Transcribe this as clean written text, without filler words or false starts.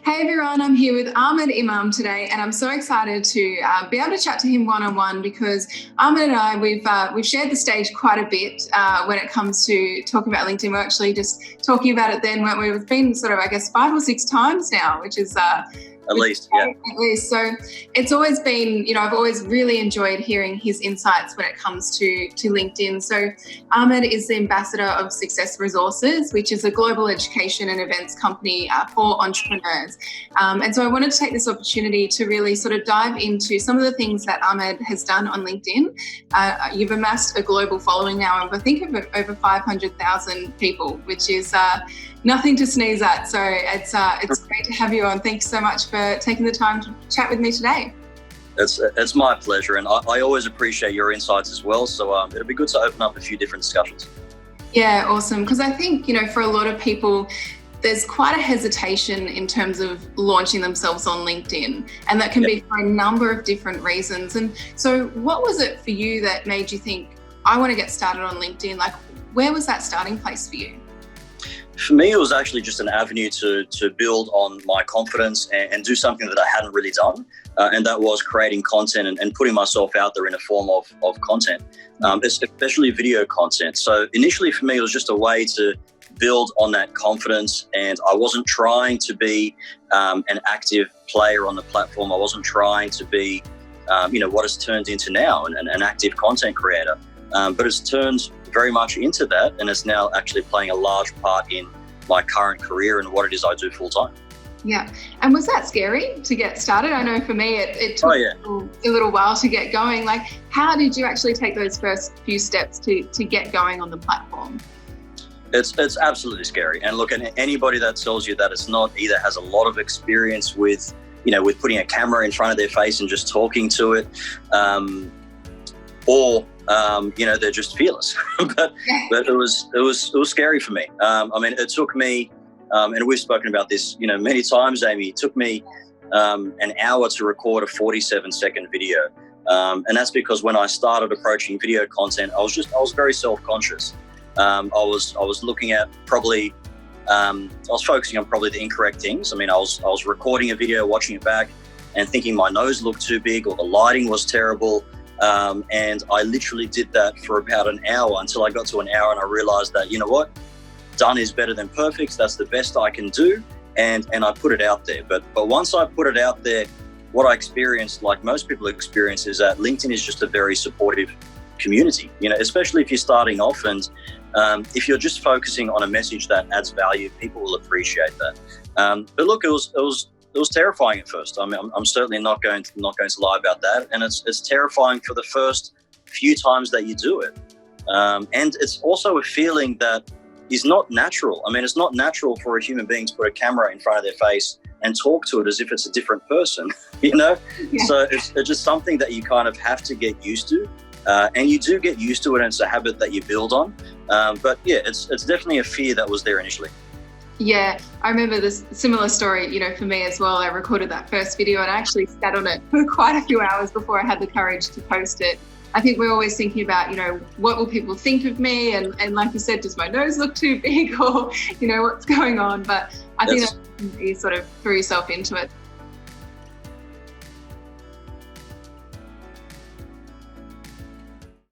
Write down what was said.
Hey everyone, I'm here with Ahmed Imam today, and I'm so excited to be able to chat to him one-on-one because Ahmed and I, we've shared the stage quite a bit when it comes to talking about LinkedIn. We're actually just talking about it then, when we've been sort of, I guess, 5 or 6 times now, which is At least, yeah. At least. So it's always been, I've always really enjoyed hearing his insights when it comes to LinkedIn. So Ahmed is the ambassador of Success Resources, which is a global education and events company for entrepreneurs. And so I wanted to take this opportunity to really sort of dive into some of the things that Ahmed has done on LinkedIn. You've amassed a global following now of, I think, of over 500,000 people, which is nothing to sneeze at. So it's great to have you on. Thanks so much for taking the time to chat with me today. It's my pleasure, and I always appreciate your insights as well. So it'll be good to open up a few different discussions. Yeah, awesome. Because I think, for a lot of people, there's quite a hesitation in terms of launching themselves on LinkedIn, and that can be for a number of different reasons. And so what was it for you that made you think, I want to get started on LinkedIn? Like, where was that starting place for you? For me, it was actually just an avenue to build on my confidence and do something that I hadn't really done. And that was creating content and putting myself out there in a form of content, especially video content. So initially for me, it was just a way to build on that confidence. And I wasn't trying to be an active player on the platform. I wasn't trying to be, what it's turned into now, an active content creator. But it's turned very much into that, and it's now actually playing a large part in my current career and what it is I do full time. Yeah. And was that scary to get started? I know for me it took a little while to get going. Like, how did you actually take those first few steps to get going on the platform? It's absolutely scary. And look, anybody that tells you that it's not, either has a lot of experience with putting a camera in front of their face and just talking to it, or they're just fearless. but it was scary for me. It took me, and we've spoken about this, many times, Amy. It took me an hour to record a 47-second video, and that's because when I started approaching video content, I was very self-conscious. I was looking at probably, I was focusing on probably the incorrect things. I was recording a video, watching it back, and thinking my nose looked too big or the lighting was terrible. And I literally did that for about an hour until I got to an hour, and I realized that, done is better than perfect. That's the best I can do. And I put it out there. But once I put it out there, what I experienced, like most people experience, is that LinkedIn is just a very supportive community, especially if you're starting off. And if you're just focusing on a message that adds value, people will appreciate that. But look, it was terrifying at first. I'm certainly not going to lie about that. And it's terrifying for the first few times that you do it. And it's also a feeling that is not natural. It's not natural for a human being to put a camera in front of their face and talk to it as if it's a different person, Yeah. So it's just something that you kind of have to get used to. And you do get used to it, and it's a habit that you build on. But yeah, it's definitely a fear that was there initially. Yeah, I remember this similar story, for me as well. I recorded that first video and I actually sat on it for quite a few hours before I had the courage to post it. I think we're always thinking about, what will people think of me? And like you said, does my nose look too big, or, what's going on? But I think that you sort of threw yourself into it.